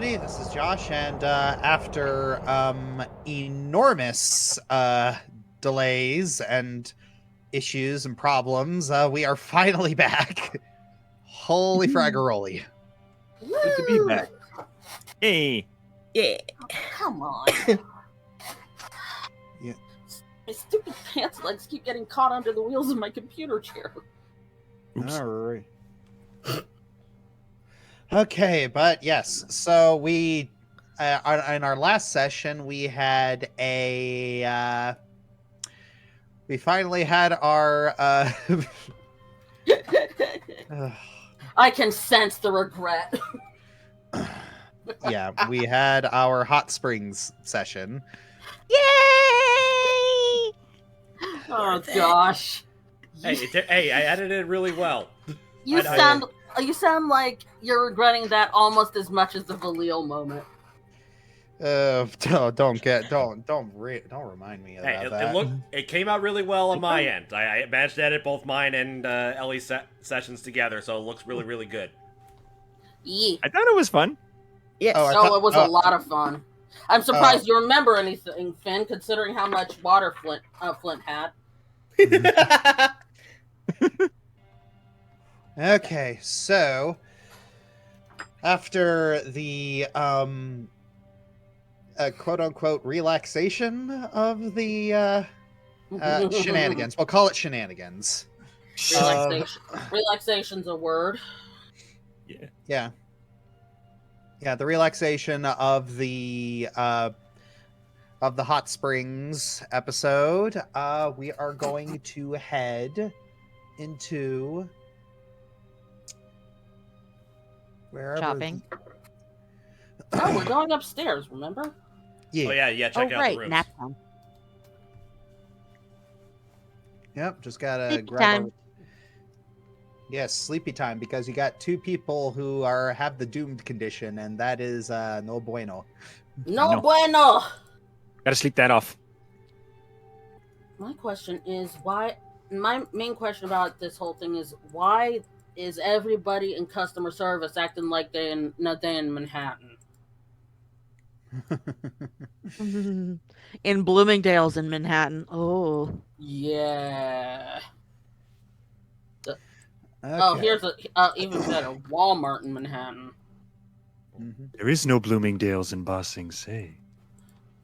everybody. This is Josh, and after enormous delays and issues and problems, we are finally back. Holy fraggeroli. Good to be back. Hey. Yeah. Oh, come on. Yeah. My stupid pants legs keep getting caught under the wheels of my computer chair. Oops. All right. Okay, but yes, so we, in our last session, we had we finally had our, I can sense the regret. yeah, we had our hot springs session. Yay! Oh gosh. Hey, I edited it really well. You sound like you're regretting that almost as much as the Valil moment. Don't remind me about that. It came out really well on my end. I managed to edit both mine and Ellie's sessions together, so it looks really, really good. Yeah. I thought it was fun. Yes. Oh, It was a lot of fun. I'm surprised you remember anything, Finn, considering how much water Flint had. Okay, so after the quote unquote relaxation of the shenanigans, we'll call it shenanigans. Relaxation's a word. Yeah, the relaxation of the hot springs episode. We are going to head into wherever. Shopping. Oh, we're going upstairs, remember? Yeah. Oh yeah, check out the rooms. Nap time. Yep, just gotta Sleepy grab time. Yes, sleepy time, because you got two people who have the doomed condition, and that is no bueno. No No. bueno! Gotta sleep that off. My question is why. My main question about this whole thing is why is everybody in customer service acting like they're in Manhattan? In Bloomingdale's in Manhattan. Oh. Yeah. Okay. Oh, here's a even better Walmart in Manhattan. Mhm. There is no Bloomingdale's in Ba Sing Se.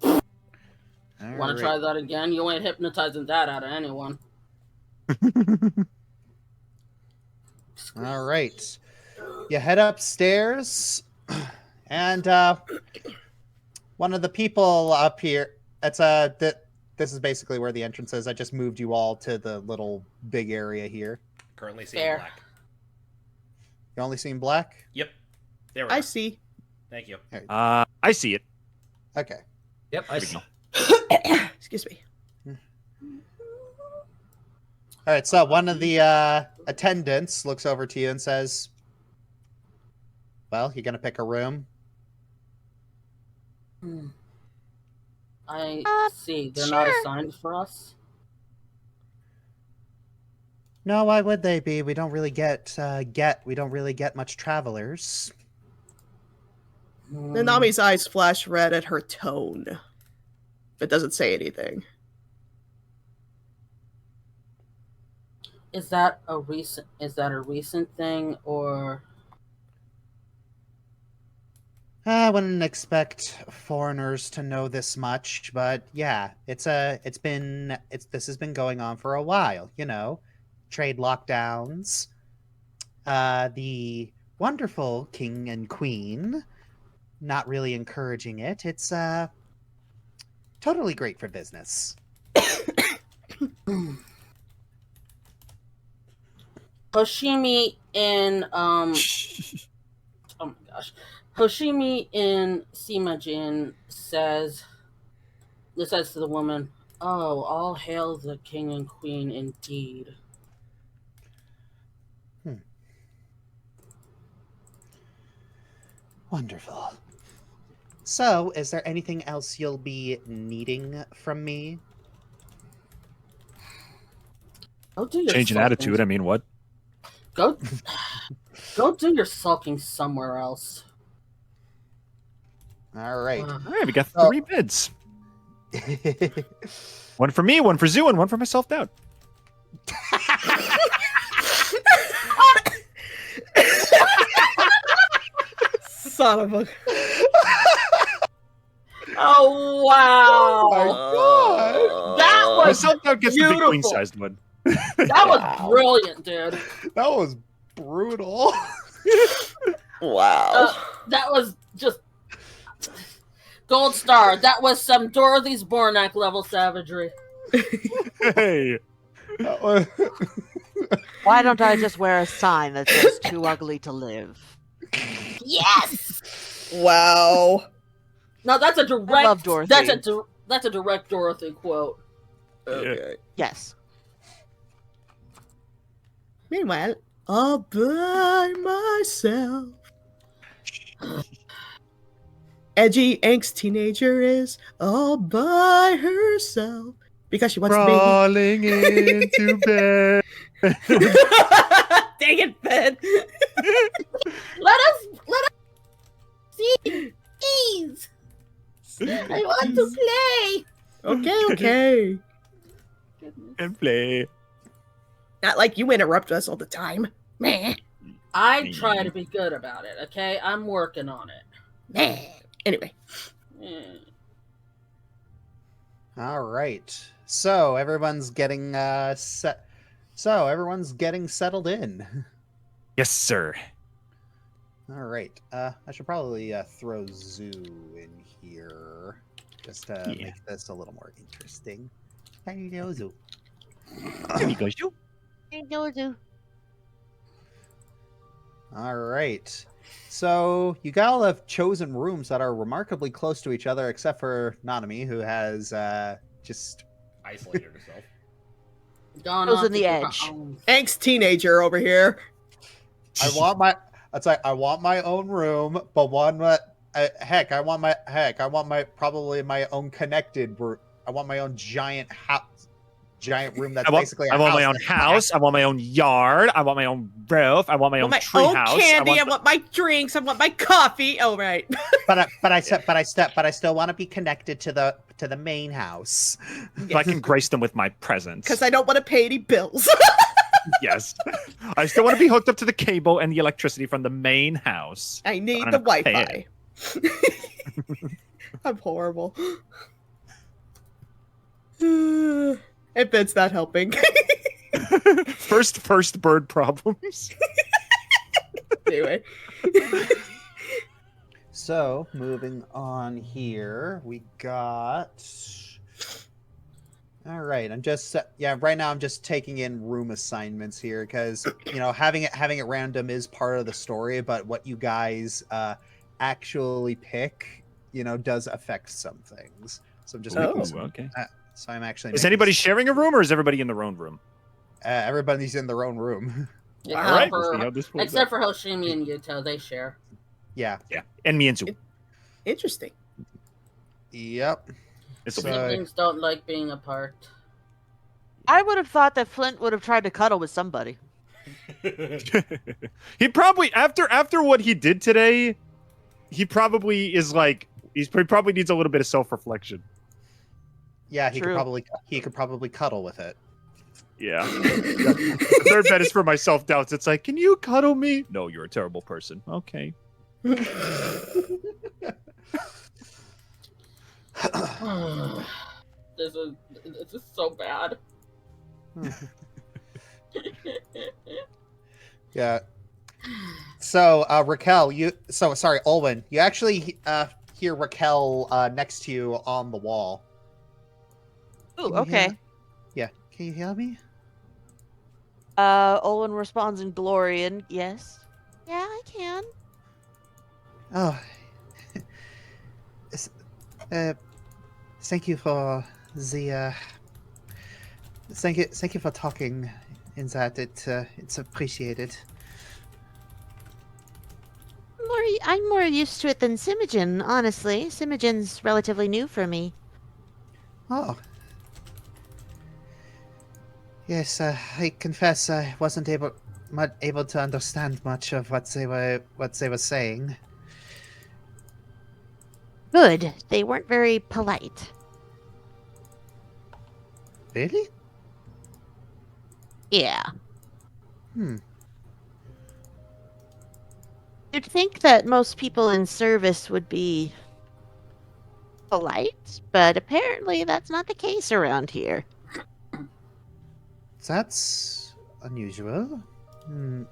All Want right. to try that again? You ain't hypnotizing that out of anyone. All right. You head upstairs, and one of the people up here. This is basically where the entrance is. I just moved you all to the little big area here. Currently seeing Fair. black. You only seen black? Yep. There we I go. see. Thank you. I see it. Okay. Yep, I Here see. we go. Excuse me. All right. So one of the attendants looks over to you and says, "Well, you gonna pick a room?" I see. They're sure. not assigned for us. No, why would they be? We don't really get much travelers. Nanami's eyes flash red at her tone, but doesn't say anything. Is that a recent thing or? I wouldn't expect foreigners to know this much, but yeah, this has been going on for a while, trade lockdowns, the wonderful king and queen not really encouraging it. It's totally great for business. Hoshimi in oh my gosh. Hoshimi in Simajin says to the woman, "Oh, all hail the king and queen indeed." Wonderful. So, is there anything else you'll be needing from me? Go do your Change an sulking. attitude. I mean, what? Go do your sulking somewhere else. All right. All right, we got So- 3 bids. One for me, one for Zoo, and one for my self-doubt. Son of a. Oh wow! my God. That My was self-doubt gets the big beautiful. queen-sized one. that was brilliant, dude. That was brutal. Wow. That was just gold star. That was some Dorothy's Bornak level savagery. Hey. That was... Why don't I just wear a sign that says "Too ugly to live"? Yes. Wow. No, that's a direct. I love Dorothy. That's a direct Dorothy quote. Okay. Yes. Meanwhile, all by myself. Edgy angst teenager is all by herself because she wants Crawling into bed. to be. Dang it, Ben. Let us see, please. I want to play. Okay. And play. Not like you interrupt us all the time. Meh. I try to be good about it. Okay, I'm working on it. Meh. Anyway. All right. So everyone's getting set. So everyone's getting settled in. Yes, sir. All right. I should probably throw Zoo in here just to make this a little more interesting. Tiny little Zoo. There you go, Zoo. All right. So you all have chosen rooms that are remarkably close to each other, except for Nanami, who has just Isolated herself. Gone Goes off in the to her edge. own- Angst teenager over here. I want my. It's like I want my own room, but one that I want my probably my own connected room. I want my own giant room that's basically. I want my own that's house. I want my own yard. I want my own roof. I want my I own want my tree own house. candy. I want my drinks. I want my coffee. Oh, right. But I still want to be connected to the main house. so I can grace them with my presence. Because I don't want to pay any bills. Yes. I still want to be hooked up to the cable and the electricity from the main house. I need I'm the gonna pay Wi-Fi. I'm horrible. And Ben's not helping. First bird problems. Anyway. So moving on here, we got. All right, right now I'm just taking in room assignments here because having it random is part of the story, but what you guys actually pick, does affect some things. So I'm just making some. Okay. So I'm actually. Is making anybody some- sharing a room or is everybody in their own room? everybody's in their own room. Except All right. for, We'll see how this plays except out. for Hoshimi and Yuto, they share. Yeah. Yeah. And me and Zoo. Interesting. Yep. It's So- Siblings don't like being apart. I would have thought that Flint would have tried to cuddle with somebody. He probably after what he did today, he probably is like he probably needs a little bit of self-reflection. Yeah, he True. could probably cuddle with it. Yeah. The third bet is for my self-doubts. It's like, can you cuddle me? No, you're a terrible person. Okay. This is so bad. Yeah. So, Raquel, sorry, Olwen, you actually hear Raquel next to you on the wall. Ooh, Can you okay. hear- Yeah. Can you hear me? Olin responds in Glorian, yes. Yeah, I can. Oh. Thank you for the thank you for talking in that it's appreciated. I'm more used to it than Simogen, honestly. Simogen's relatively new for me. Oh. Yes, I confess I wasn't able to understand much of what they were saying. Good. They weren't very polite. Really? Yeah. Hmm. You'd think that most people in service would be polite, but apparently that's not the case around here. That's unusual. Hmm.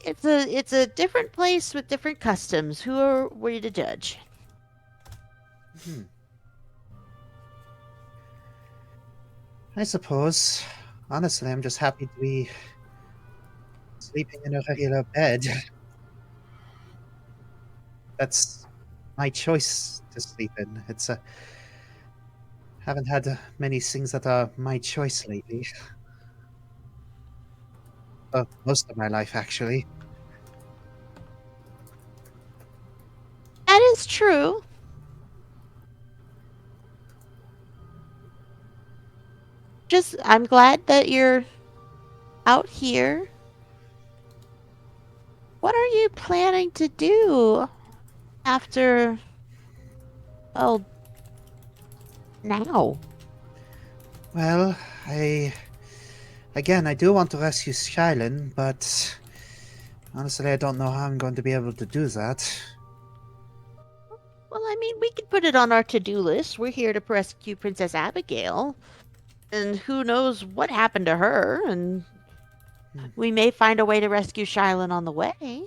It's a different place with different customs. Who are we to judge? Hmm. I suppose. Honestly, I'm just happy to be sleeping in a regular bed. That's my choice to sleep in. It's a haven't had many things that are my choice lately. Most of my life, actually. That is true. I'm glad that you're out here. What are you planning to do after, well, now? Well, I do want to rescue Shylin, but honestly, I don't know how I'm going to be able to do that. Well, I mean, we could put it on our to-do list. We're here to rescue Princess Abigail. And who knows what happened to her, and we may find a way to rescue Shylin on the way.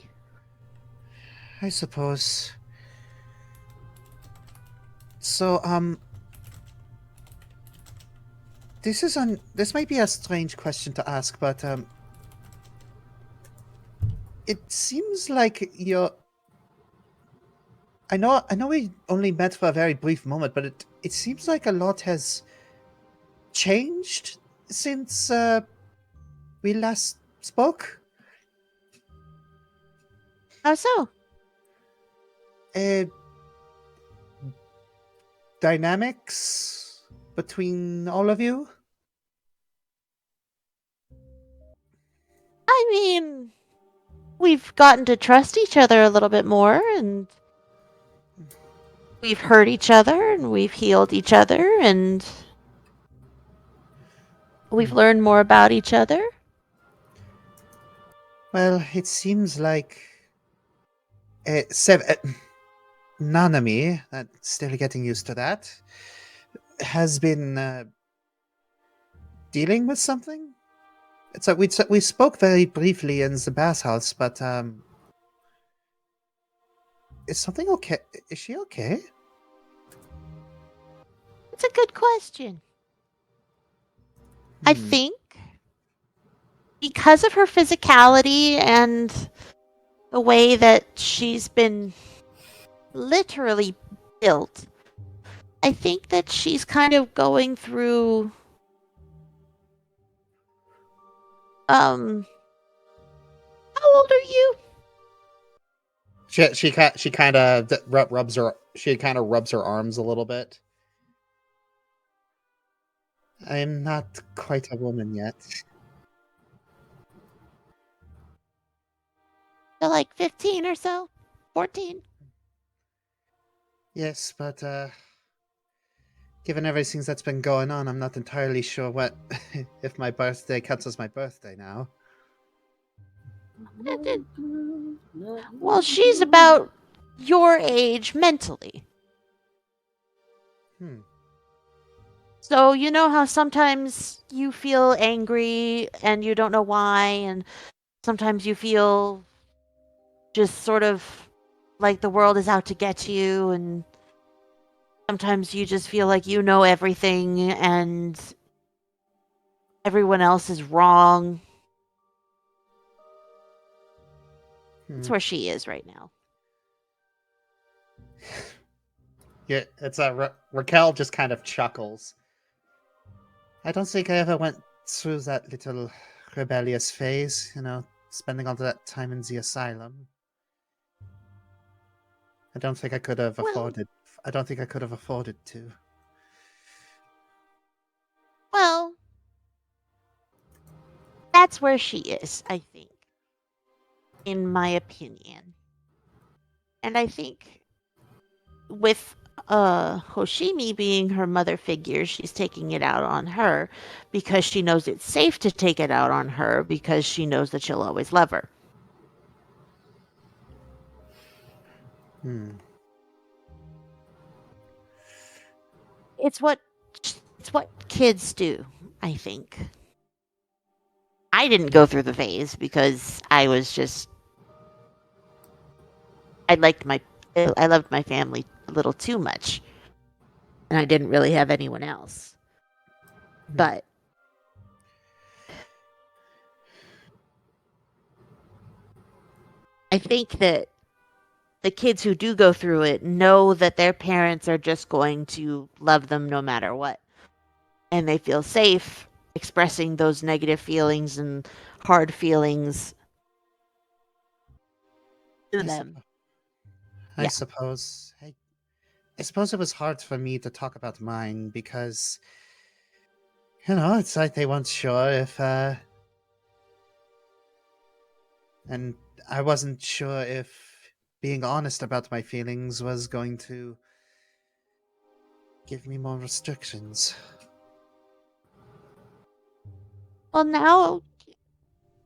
I suppose. So, this might be a strange question to ask, but it seems like I know we only met for a very brief moment, but it seems like a lot has changed since we last spoke. How so? Uh, Dynamics between all of you? I mean, we've gotten to trust each other a little bit more, and we've hurt each other, and we've healed each other, and we've learned more about each other. Well, it seems like Nanami, still getting used to that, has been dealing with something. It's like we spoke very briefly in the bathhouse, but is something okay? Is she okay? It's a good question. I Hmm. think because of her physicality and the way that she's been literally built, I think that she's kind of going through how old are you? She kind of rubs her arms a little bit. I'm not quite a woman yet. They're like 15 or so? 14? Yes, but given everything that's been going on, I'm not entirely sure what if my birthday counts as my birthday now. Well, she's about your age mentally. Hmm. So, you know how sometimes you feel angry and you don't know why, and sometimes you feel just sort of like the world is out to get you, and sometimes you just feel like you know everything and everyone else is wrong. That's where she is right now. Yeah, it's Raquel just kind of chuckles. I don't think I ever went through that little rebellious phase, spending all that time in the asylum. I don't think I could have afforded. I don't think I could have afforded to. Well, that's where she is, I think, in my opinion. And I think with Hoshimi being her mother figure, she's taking it out on her because she knows it's safe to take it out on her because she knows that she'll always love her. Hmm. It's what kids do, I think. I didn't go through the phase because I was just I liked my I loved my family a little too much, and I didn't really have anyone else. But I think that the kids who do go through it know that their parents are just going to love them no matter what. And they feel safe expressing those negative feelings and hard feelings to I, them. suppo- I Yeah. suppose. I suppose it was hard for me to talk about mine because, it's like they weren't sure if, and I wasn't sure if being honest about my feelings was going to give me more restrictions. Well, now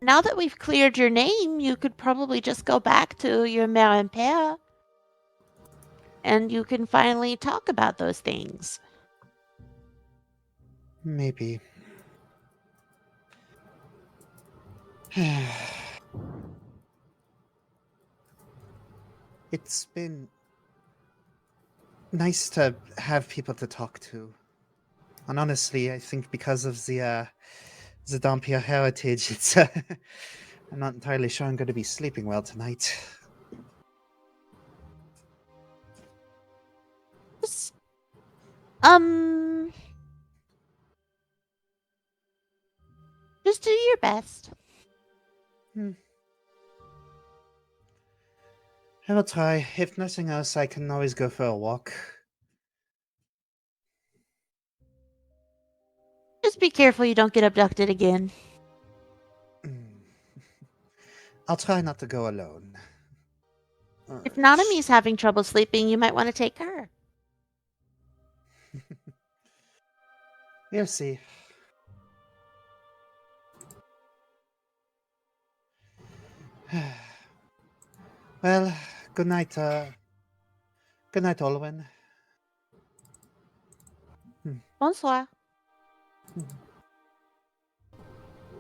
that we've cleared your name, you could probably just go back to your mère and père, and you can finally talk about those things. Maybe. It's been nice to have people to talk to. And honestly, I think because of the Dampier heritage, it's I'm not entirely sure I'm going to be sleeping well tonight. Just, um, just do your best. I will try. If nothing else, I can always go for a walk. Just be careful you don't get abducted again. I'll try not to go alone. If Alright. Nanami's having trouble sleeping, you might want to take her. We'll see. Well, good night, Olwen. Bonsoir.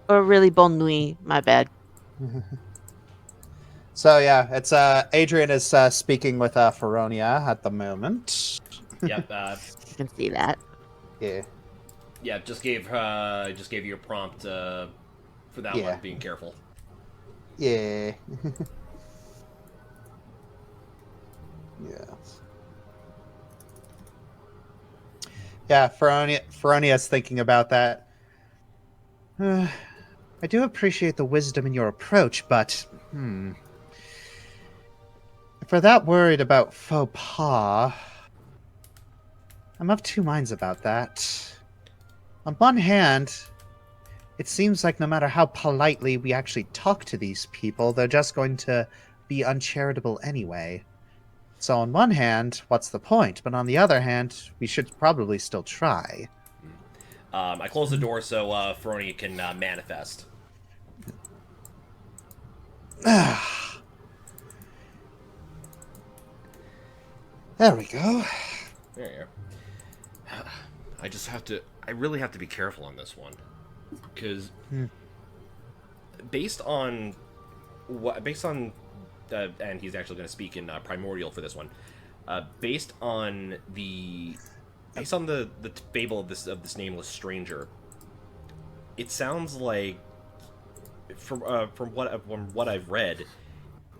Or really bonne nuit, my bad. So yeah, it's Adrian is speaking with Feronia at the moment. Yep. You can see that. Yeah. Yeah. Just gave you a prompt for that Yeah. one. Being careful. Yeah. Yeah. Yeah, Feronia's thinking about that. I do appreciate the wisdom in your approach, but if we're that worried about faux pas, I'm of two minds about that. On one hand, it seems like no matter how politely we actually talk to these people, they're just going to be uncharitable anyway. So on one hand, what's the point? But on the other hand, we should probably still try. I close the door so Feronia can manifest. There we go. There you are. I really have to be careful on this one. Because based on and he's actually going to speak in primordial for this one. Based on the fable of this nameless stranger, it sounds like from what I've read,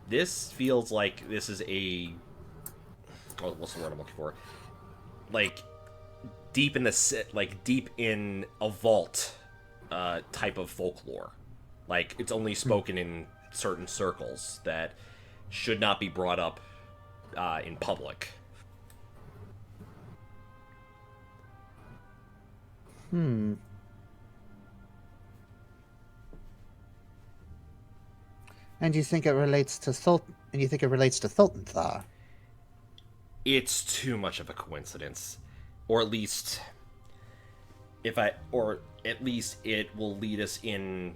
this feels like this is what's the word I'm looking for? Like deep in a vault type of folklore. Like it's only spoken in certain circles that should not be brought up in public. And you think it relates to Thultanthar? It's too much of a coincidence. Or at least it will lead us in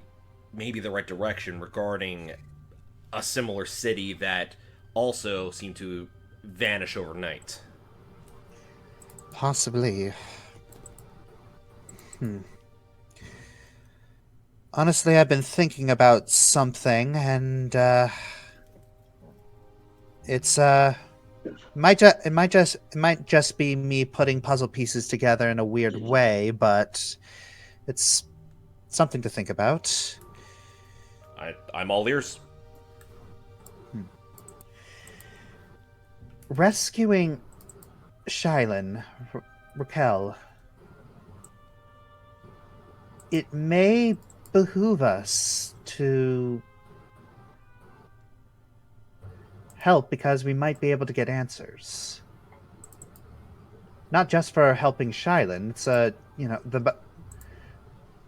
maybe the right direction regarding a similar city that also seemed to vanish overnight. Possibly. Honestly, I've been thinking about something, and it's it might just be me putting puzzle pieces together in a weird way, but it's something to think about. I'm all ears. Rescuing Shylin, Raquel, it may behoove us to help because we might be able to get answers. Not just for helping Shylin. It's the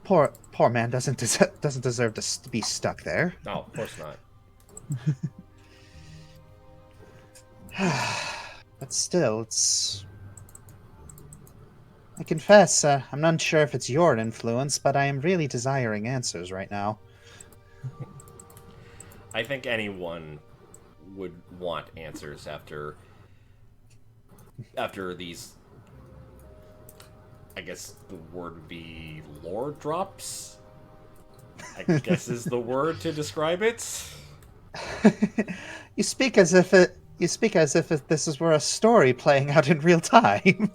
poor man doesn't deserve to be stuck there. No, of course not. But still, it's. I confess, I'm not sure if it's your influence, but I am really desiring answers right now. I think anyone would want answers after these. I guess the word would be lore drops. I guess is the word to describe it. You speak as if this is were a story playing out in real time.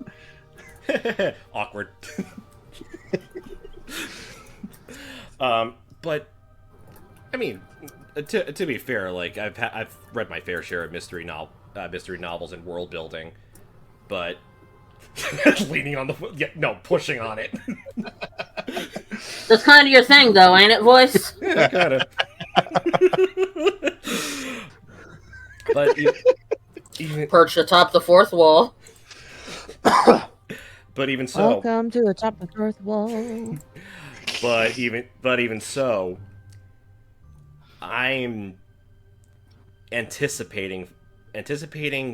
Awkward. But I mean, to be fair, like I've read my fair share of mystery novels and world building, but leaning on pushing on it. That's kind of your thing, though, ain't it, voice? Yeah, kind of. But even Perched atop the fourth wall. but even so, Welcome to the top of the fourth wall. but even so, I'm anticipating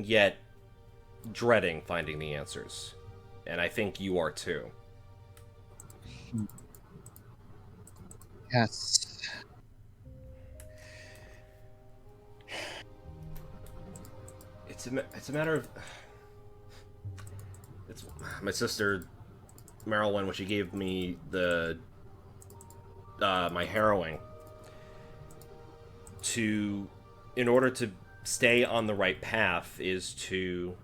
yet dreading finding the answers, and I think you are too. Yes. It's a matter of it's my sister Marilyn when she gave me the my harrowing in order to stay on the right path is to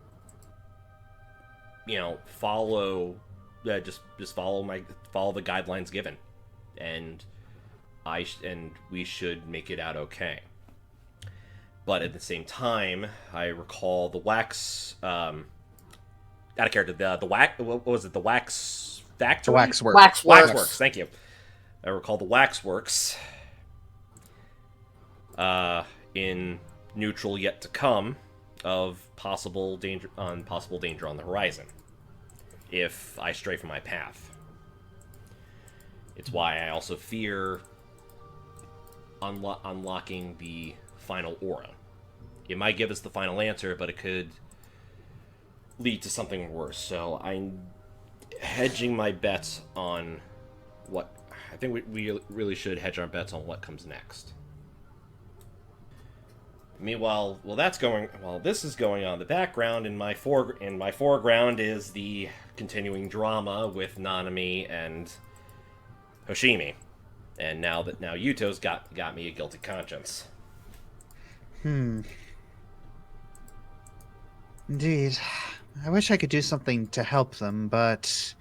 follow just follow the guidelines given, and we should make it out okay. But at the same time, I recall the wax out of character, the wax, what was it, the wax factory? The waxworks. Waxworks, thank you. I recall the waxworks in neutral yet to come of possible danger on the horizon if I stray from my path. It's why I also fear unlocking the final aura. It might give us the final answer, but it could lead to something worse. So I'm hedging my bets on what I think we really should hedge our bets on what comes next. Meanwhile, this is going on in the background. In my foreground is the continuing drama with Nanami and Hoshimi, and now Yuto's got me a guilty conscience. Indeed. I wish I could do something to help them, but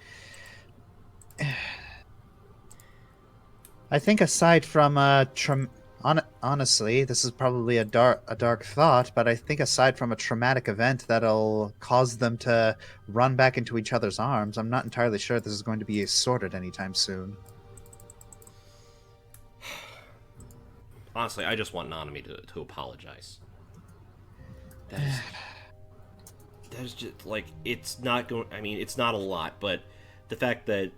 I think aside from honestly, this is probably a dark thought, but I think aside from a traumatic event that'll cause them to run back into each other's arms, I'm not entirely sure this is going to be sorted anytime soon. Honestly, I just want Nanami to apologize. That is just like it's not going. I mean, it's not a lot, but the fact that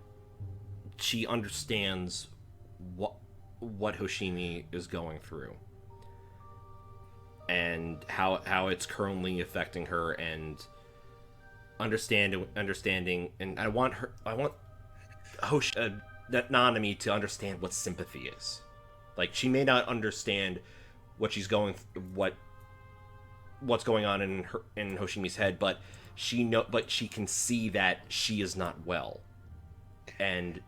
she understands what Hoshimi is going through, and how it's currently affecting her, and understanding, and I want Nanami to understand what sympathy is. Like, she may not understand what she's what's going on in Hoshimi's head, but she can see that she is not well. And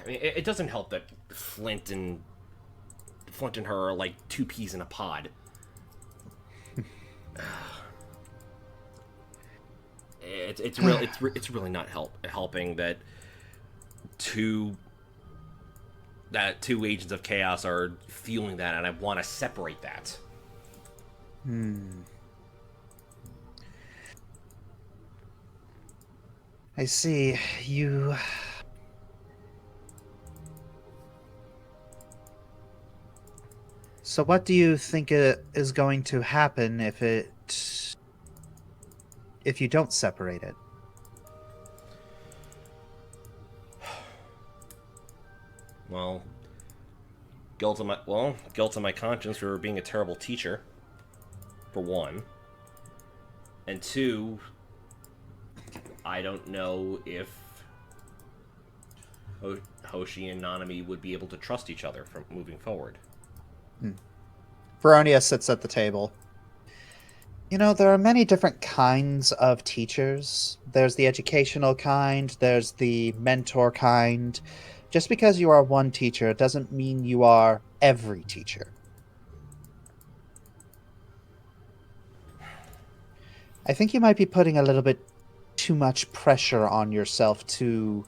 I mean, it doesn't help that Flint and her are like two peas in a pod. It's really not helping that two agents of chaos are feeling that, and I want to separate that. I see. You... So what do you think is going to happen if you don't separate it? Well, guilt on my conscience for being a terrible teacher, for one. And two, I don't know if Hoshi and Nanami would be able to trust each other from moving forward. Veronia sits at the table. You know, there are many different kinds of teachers. There's the educational kind, there's the mentor kind. Just because you are one teacher doesn't mean you are every teacher. I think you might be putting a little bit too much pressure on yourself to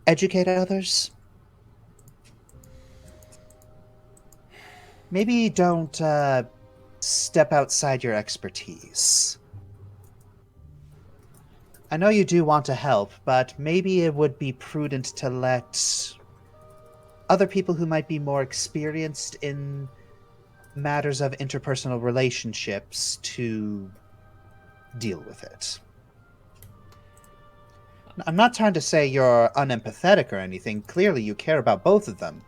educate others. Maybe don't step outside your expertise. I know you do want to help, but maybe it would be prudent to let other people who might be more experienced in matters of interpersonal relationships to deal with it. I'm not trying to say you're unempathetic or anything. Clearly you care about both of them.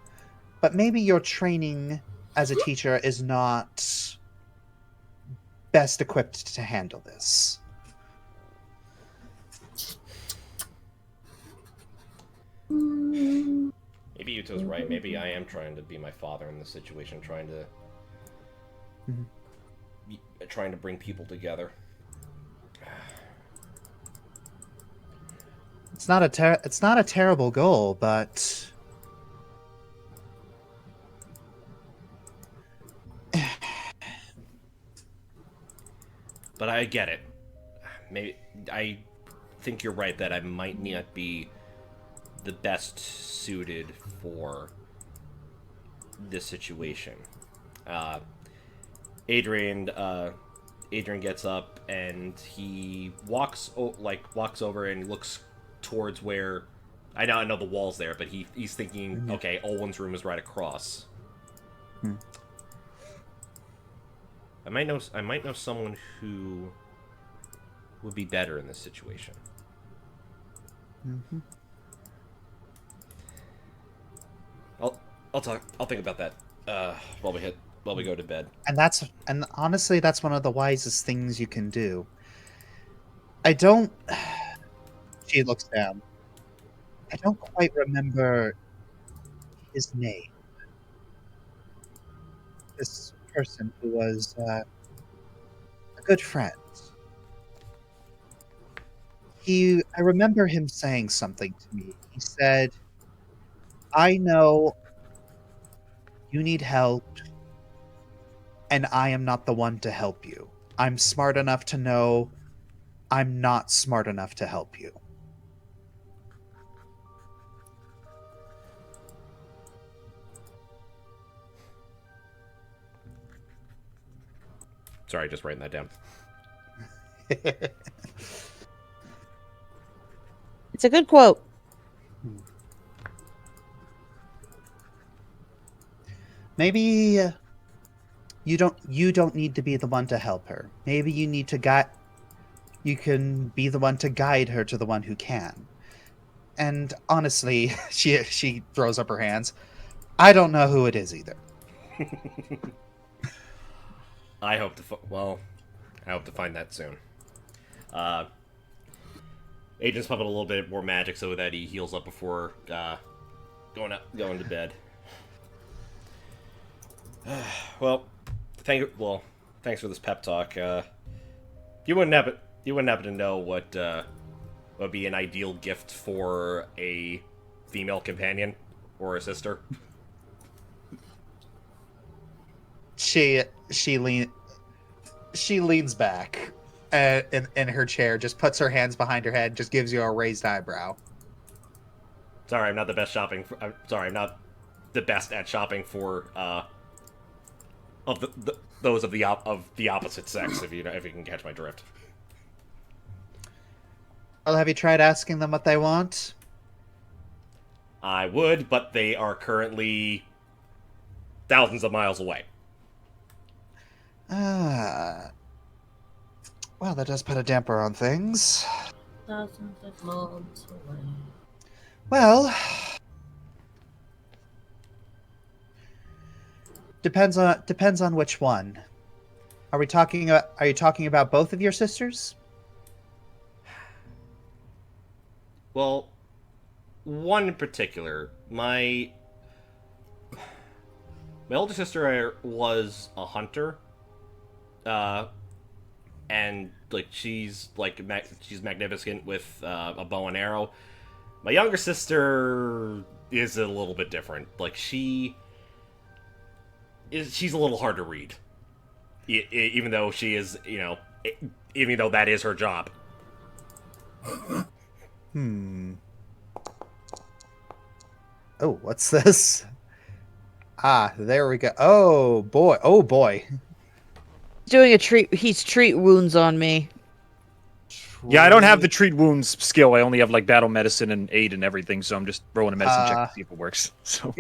But maybe your training as a teacher is not best equipped to handle this. Maybe Yuto's right. Maybe I am trying to be my father in this situation, trying to bring people together. It's not a terrible goal, but but I get it. Maybe I think you're right that I might not be the best suited for this situation. Adrian gets up and he walks over and looks towards where I know the wall's there, but he's thinking, okay, Olwen's room is right across. I might know someone who would be better in this situation. I'll think about that while we go to bed. And honestly, that's one of the wisest things you can do. She looks down. I don't quite remember his name. This person who was a good friend. I remember him saying something to me. He said, I know you need help, and I am not the one to help you. I'm smart enough to know I'm not smart enough to help you. Sorry, just writing that down. It's a good quote. Maybe you don't need to be the one to help her. Maybe you need to you can be the one to guide her to the one who can. And honestly, she throws up her hands. I don't know who it is either. I hope to. I hope to find that soon. Agent's pumping a little bit more magic so that he heals up before going to bed. Thanks for this pep talk. You wouldn't happen to know what would be an ideal gift for a female companion or a sister? She leans back in her chair, just puts her hands behind her head, just gives you a raised eyebrow. Sorry, I'm not the best shopping. I'm sorry, I'm not the best at shopping for of those of the opposite sex. If you can catch my drift. Well, have you tried asking them what they want? I would, but they are currently thousands of miles away. Well, that does put a damper on things. Thousands of miles away. Well, depends on which one. Are you talking about both of your sisters? Well, one in particular, my older sister was a hunter, and she's magnificent with a bow and arrow. My younger sister is a little bit different. She's a little hard to read, even though she is, even though that is her job. Oh, what's this? Ah, there we go. Oh boy. Oh boy. He's treat wounds on me. Yeah, I don't have the treat wounds skill. I only have battle medicine and aid and everything, so I'm just rolling a medicine check to see if it works. So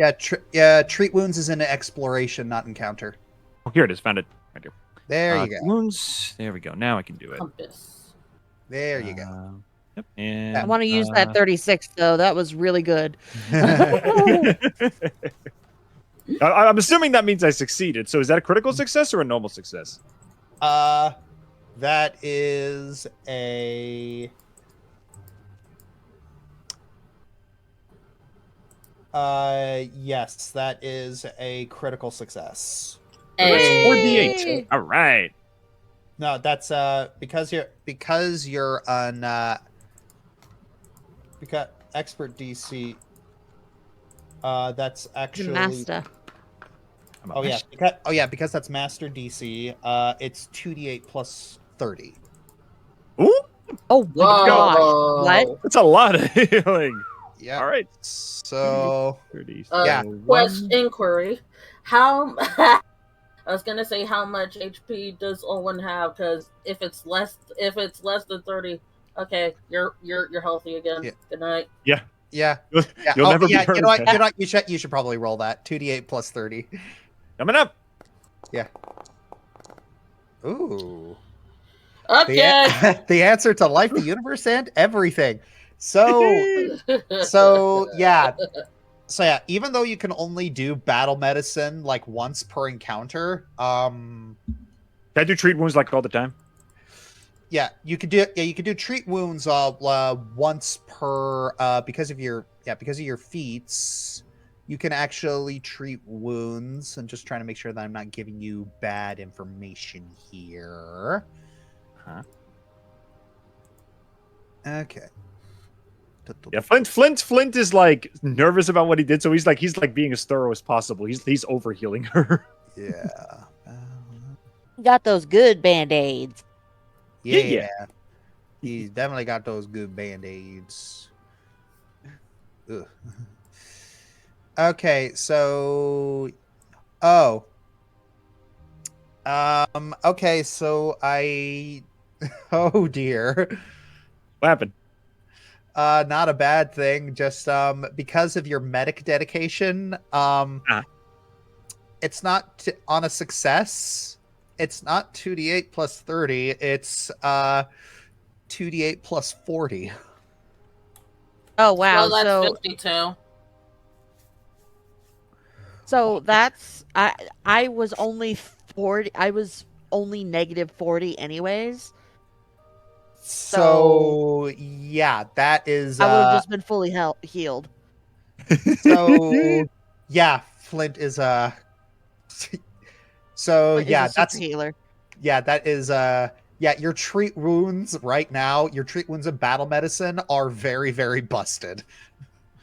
treat wounds is in exploration, not encounter. oh, here it is. Found it right here. There you go. Wounds. There we go. Now I can do it. Compass. There you go. Yep. And I want to use that 36 though. That was really good. I'm assuming that means I succeeded. So is that a critical success or a normal success? That is a yes, that is a critical success. Hey. 4d8. All right. No, that's because you're on because expert DC. That's actually Master. because that's master DC. It's 2d8 plus 30. Ooh, Oh gosh. Whoa. What? that's a lot of healing. Yeah. All right. So 30. Yeah. Quest inquiry. How? I was gonna say how much HP does Owen have? Because if it's less than 30, okay, you're healthy again. Yeah. Good night. yeah. You'll never be hurt. You know what? You should probably roll that 2d8 plus 30. Coming up. Ooh. Okay. The answer to life, the universe, and everything. So yeah. Even though you can only do battle medicine once per encounter, Can I do treat wounds all the time? you could do treat wounds once per because of your feats. You can actually treat wounds. I'm just trying to make sure that I'm not giving you bad information here. Huh? Okay. Yeah, Flint is nervous about what he did, so he's being as thorough as possible. He's overhealing her. Yeah. Got those good band-aids. Yeah. He's definitely got those good band-aids. Ugh. Okay, so okay, so oh dear. What happened? Not a bad thing, just because of your medic dedication, it's not on a success. It's not 2d8 plus 30, it's 2d8 plus 40. Oh wow! Well, that's So 52. So that's I was only 40. I was only negative 40 anyways. So yeah, that is I would have just been fully healed. so yeah, Flint is so Is yeah, a super that's healer. yeah, that is yeah, your treat wounds right now, your treat wounds of battle medicine are very, very busted.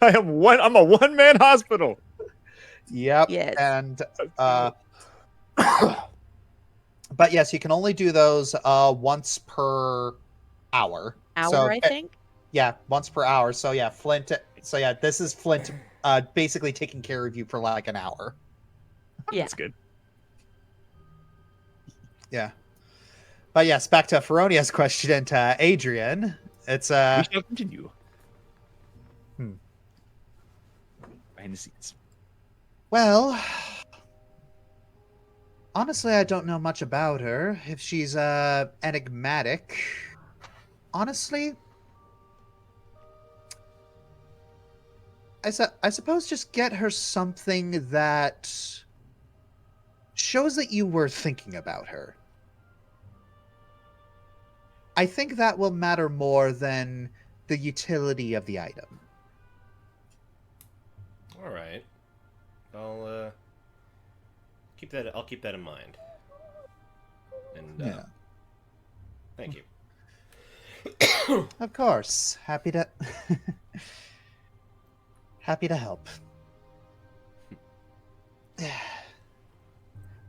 I'm a one-man hospital. Yep. Yes. And but yes, you can only do those once per hour. So I think. yeah, once per hour. So yeah, Flint. So yeah, this is Flint basically taking care of you for like an hour. Yeah. That's good. Yeah. But yes, back to Feronia's question and to Adrian. It's We shall continue. Behind the scenes. well, honestly, I don't know much about her. If she's enigmatic, honestly, I suppose just get her something that shows that you were thinking about her. I think that will matter more than the utility of the item. All right. I'll keep that. I'll keep that in mind. And Yeah. thank you. Of course. Happy to happy to help.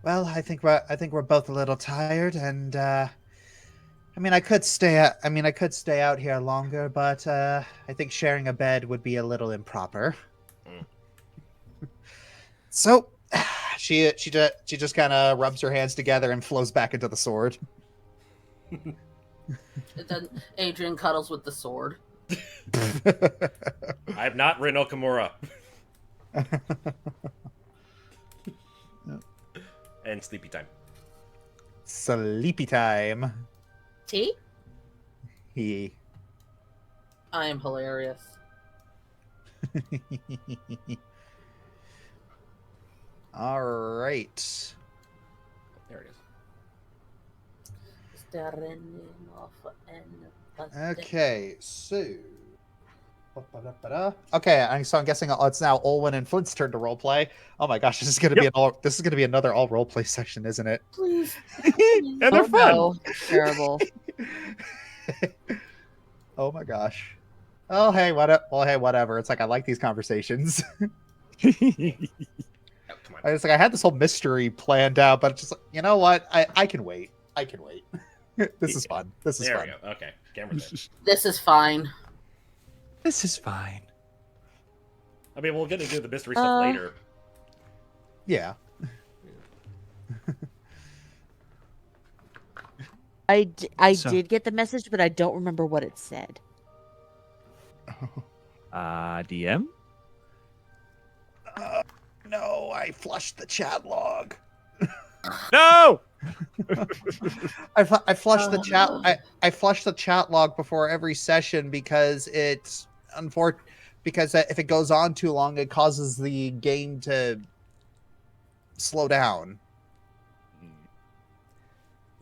Well, I think we're both a little tired, and I mean, I could stay out here longer, but I think sharing a bed would be a little improper. Mm. So, she just kind of rubs her hands together and flows back into the sword. And then Adrian cuddles with the sword. I have not written Okamura. And sleepy time. Sleepy time. Tea? He. I am hilarious. All right. There it is. Okay, so. Okay, so I'm guessing it's now Olwen and Flint's turn to roleplay. Oh my gosh, this is gonna be another all roleplay section, isn't it? Please. And they're fun. No, terrible. Oh my gosh. Oh hey, whatever. It's like I like these conversations. Oh, come on. I was like, I had this whole mystery planned out, but it's just like, you know what? I can wait. I can wait. This is fun. This is There fun. we go. Okay, camera's in. This is fine. This is fine. I mean, we'll get into the mystery stuff later. Yeah. I So- did get the message, but I don't remember what it said. DM? No, I flushed the chat log. No! I flushed the chat. I flushed the chat log before every session because it's because if it goes on too long, it causes the game to slow down.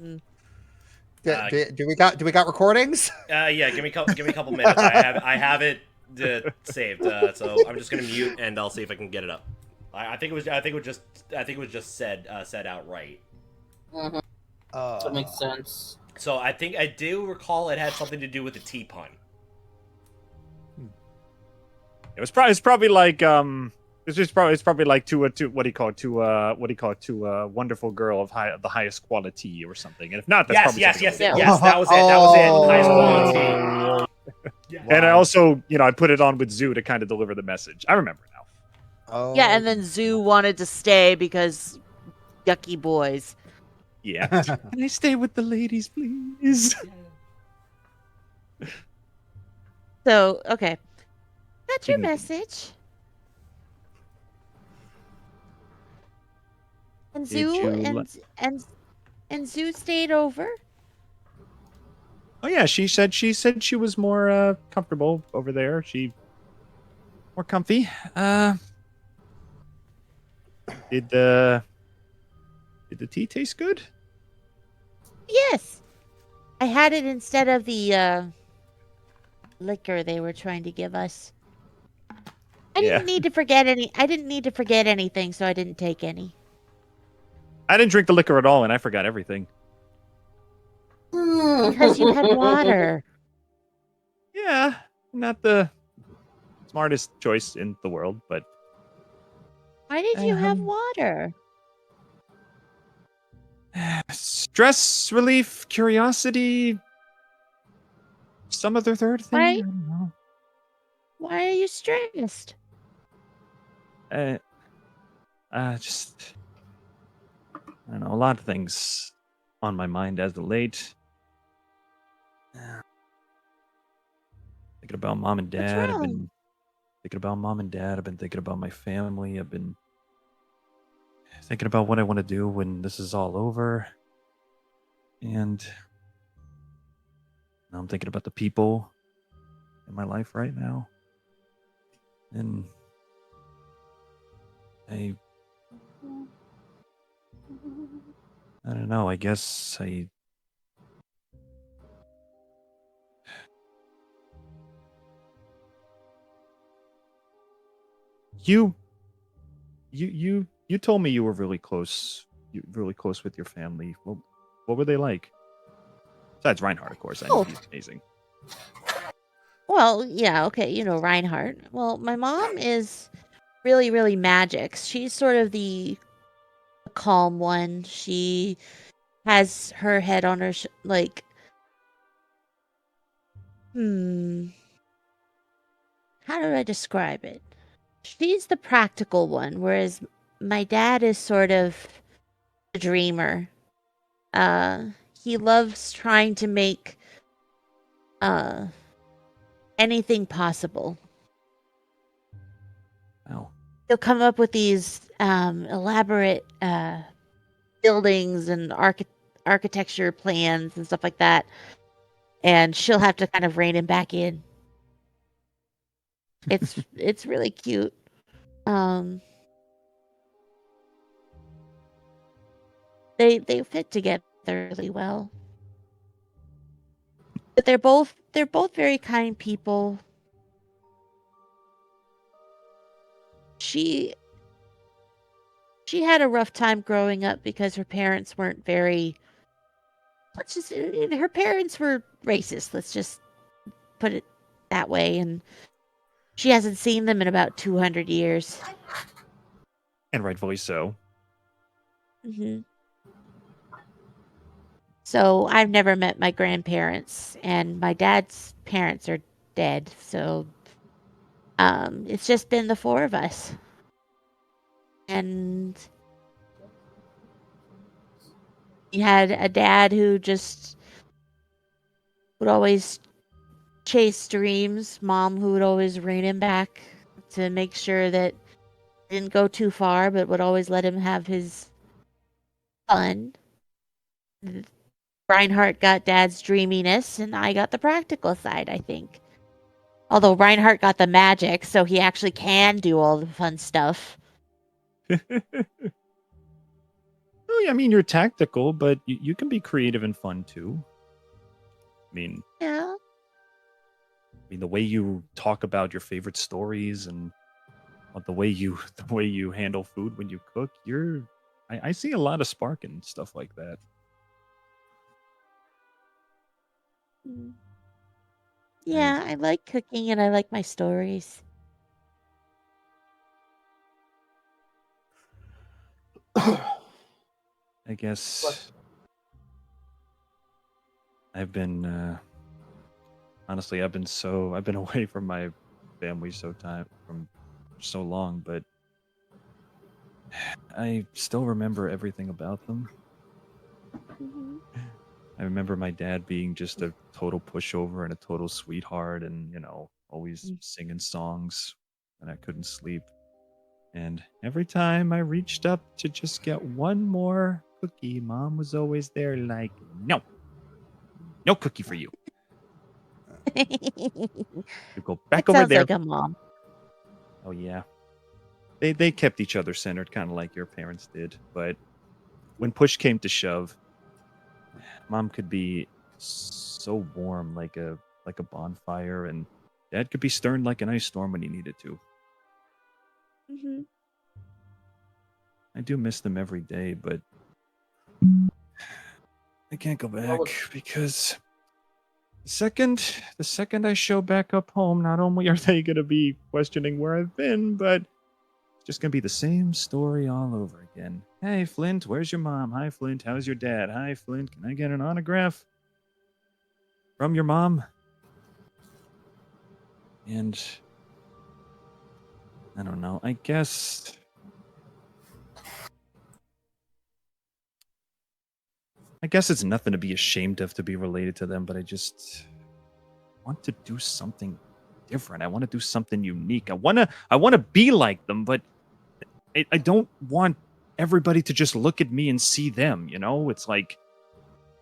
Mm. Do we got recordings? Yeah, give me a couple minutes. I have it saved. So I'm just gonna mute and I'll see if I can get it up. I think it was just said outright. Mm-hmm. That makes sense. So I think I do recall it had something to do with the tea pun. It's probably like it's probably like to a wonderful girl of the highest quality or something. And if not, that's probably Yes, something else. yes. That was it. That was it. Highest quality. Yeah. And I also, I put it on with Zoo to kind of deliver the message. I remember now. Oh. Yeah, and then Zoo wanted to stay because yucky boys. Yeah. Can I stay with the ladies, please? So, okay. Got your Mhm. message. And Did Zoo you and Zoo stayed over. Oh yeah, she said she was more comfortable over there. She more comfy. Did the tea taste good? Yes, I had it instead of the liquor they were trying to give us. I Yeah. didn't need to forget any. I didn't need to forget anything, so I didn't take any. I didn't drink the liquor at all, and I forgot everything. Because you had water. Yeah, not the smartest choice in the world, but Why did you have Um, water? stress relief, curiosity, some other third thing. I Why? don't know. Why are you stressed? Uh, just I don't know. A lot of things on my mind as of late. Thinking about mom and What's dad. I've wrong? been thinking about mom and dad. I've been thinking about my family. I've been thinking about what I want to do when this is all over. And now I'm thinking about the people in my life right now. And I don't know. I guess you you told me you were really close. You really close with your family. Well, what were they like? Besides Reinhardt, of course. I know Oh, he's amazing. well, yeah, okay, you know Reinhardt. Well, my mom is really, really magic. She's sort of the calm one. She has her head on her like, hmm, how do I describe it? She's the practical one, whereas my dad is sort of a dreamer. Uh, he loves trying to make uh anything possible. Wow. He'll come up with these elaborate buildings and architecture plans and stuff like that, and she'll have to kind of rein him back in. It's really cute. Um, they fit together really well. But they're both very kind people. She she had a rough time growing up because her parents weren't very. Let's just her parents were racist. Let's just put it that way, and she hasn't seen them in about 200 years. And rightfully so. Hmm. So I've never met my grandparents, and my dad's parents are dead. So it's just been the four of us, and he had a dad who just would always chase dreams, mom who would always rein him back to make sure that he didn't go too far, but would always let him have his fun. Reinhardt got dad's dreaminess, and I got the practical side, I think. Although Reinhardt got the magic, so he actually can do all the fun stuff. Oh, yeah, I mean, you're tactical, but you can be creative and fun too. Yeah. I mean, the way you talk about your favorite stories and the way you the way you handle food when you cook, I see a lot of spark and stuff like that. Mm. I, Yeah, I like cooking and I like my stories. I guess I've been honestly I've been away from my family from so long, but I still remember everything about them. Hmm. I remember my dad being just a total pushover and a total sweetheart and, always singing songs when I couldn't sleep. And every time I reached up to just get one more cookie, mom was always there like, no, no cookie for you. You go back That over sounds there. like a mom. Oh, yeah. they kept each other centered, kind of like your parents did. But when push came to shove, Mom could be so warm, like a bonfire, and Dad could be stern like an ice storm when he needed to. Hmm. I do miss them every day, but I can't go back Well, because the second I show back up home, not only are they gonna be questioning where I've been, but it's just gonna be the same story all over again. Hey Flint, where's your mom? Hi Flint, how's your dad? Hi Flint, can I get an autograph from your mom? And I don't know. I guess it's nothing to be ashamed of to be related to them, but I just want to do something different. I want to do something unique. I want to be like them, but I don't want everybody to just look at me and see them, you know? It's like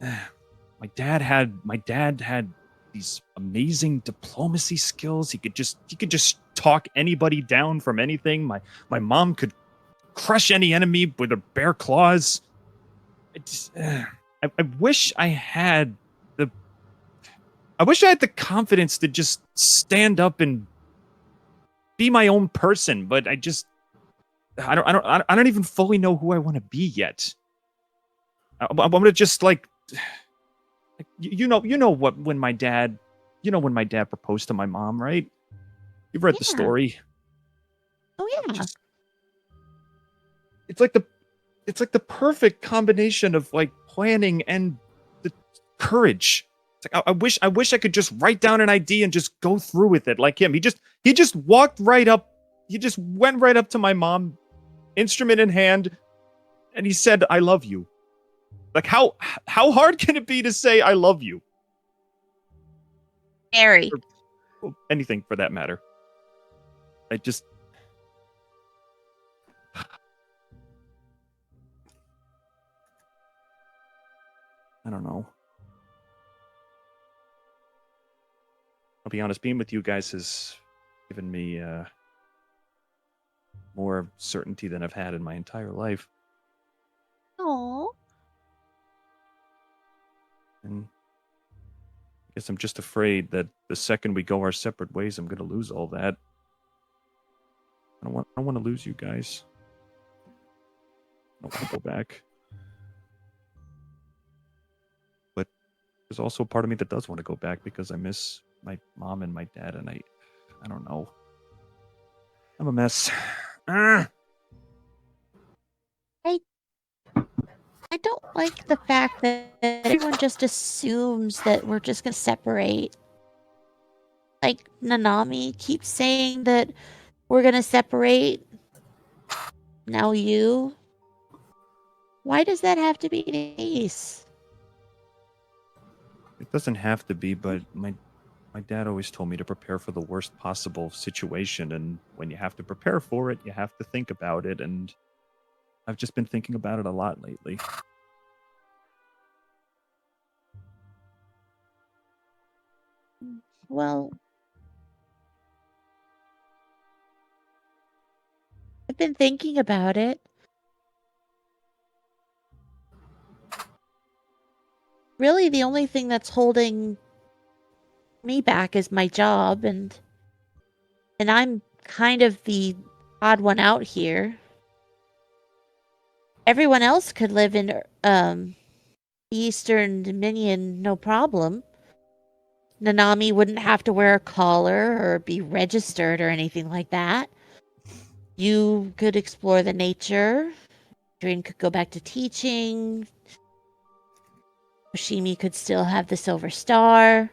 my dad had these amazing diplomacy skills. He could just talk anybody down from anything. My mom could crush any enemy with her bare claws. I wish I had the confidence to just stand up and be my own person, but I don't even fully know who I want to be yet. I'm gonna just like you know what when my dad proposed to my mom, right? You've read the Yeah. story. Oh yeah. Just it's like the perfect combination of like planning and the courage. It's like I wish I could just write down an idea and just go through with it like him. He just walked right up. He just went right up to my mom, instrument in hand, and he said, "I love you." Like how hard can it be to say I love you? Very. Well, anything for that matter. I just I don't know. I'll be honest, being with you guys has given me more certainty than I've had in my entire life. Oh. And I guess I'm just afraid that the second we go our separate ways, I'm gonna lose all that. I don't want to lose you guys. I don't want to go back. But there's also a part of me that does want to go back because I miss my mom and my dad, and I don't know. I'm a mess. Ah! I don't like the fact that everyone just assumes that we're just gonna separate. Like Nanami keeps saying that we're gonna separate. Now you. Why does that have to be the case? It doesn't have to be, but my dad always told me to prepare for the worst possible situation, and when you have to prepare for it, you have to think about it, and I've just been thinking about it a lot lately. Well, I've been thinking about it. Really, the only thing that's holding me back is my job, and I'm kind of the odd one out here. Everyone else could live in the Eastern Dominion no problem. Nanami wouldn't have to wear a collar or be registered or anything like that. You could explore the nature. Adrian could go back to teaching. Oshimi could still have the Silver Star.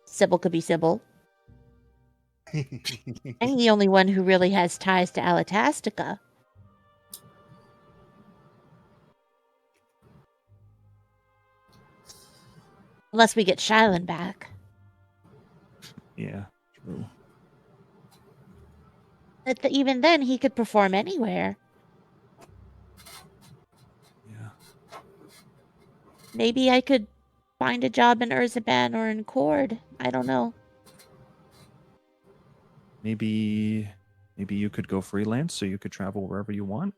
Sybil could be Sybil. I'm the only one who really has ties to Alatastica. Unless we get Shylin back. Yeah, true. But even then, he could perform anywhere. Yeah. Maybe I could find a job in Urzaban or in Cord. I don't know. Maybe Maybe you could go freelance so you could travel wherever you want.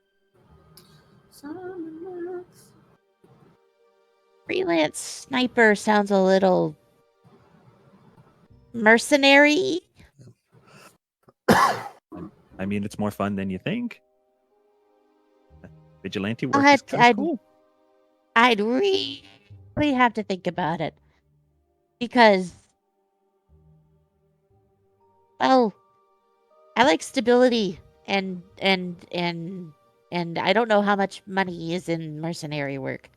Freelance sniper sounds a little mercenary. I mean, it's more fun than you think. Vigilante work is kind of I'd cool. I'd really have to think about it because, well, I like stability and I don't know how much money is in mercenary work.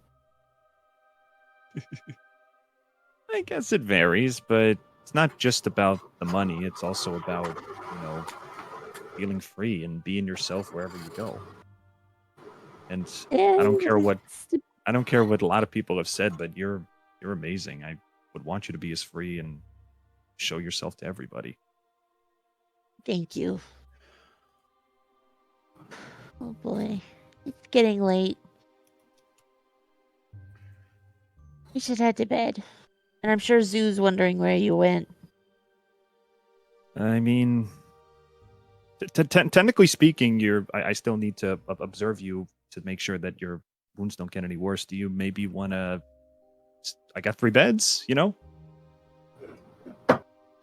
I guess it varies, but it's not just about the money. It's also about, you know, feeling free and being yourself wherever you go. And I don't care what a lot of people have said, but you're amazing. I would want you to be as free and show yourself to everybody. Thank you. Oh boy, it's getting late. We should head to bed. And I'm sure Zoo's wondering where you went. I mean, technically speaking, I still need to observe you to make sure that your wounds don't get any worse. Do you maybe want to? I got 3 beds, you know.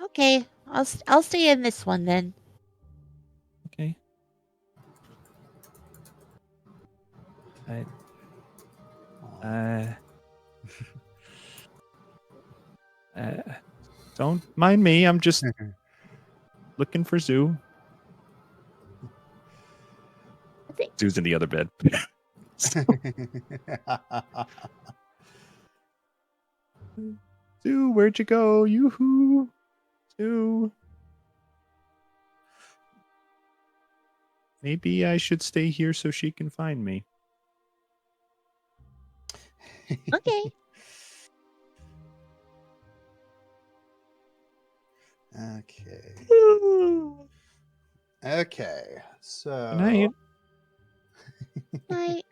Okay, I'll stay in this one then. Okay. Don't mind me. I'm just looking for Zoo. Zoo's in the other bed. Zoo, where'd you go? Yoo-hoo. Zoo. Maybe I should stay here so she can find me. Okay. Okay. So. Good night. Night.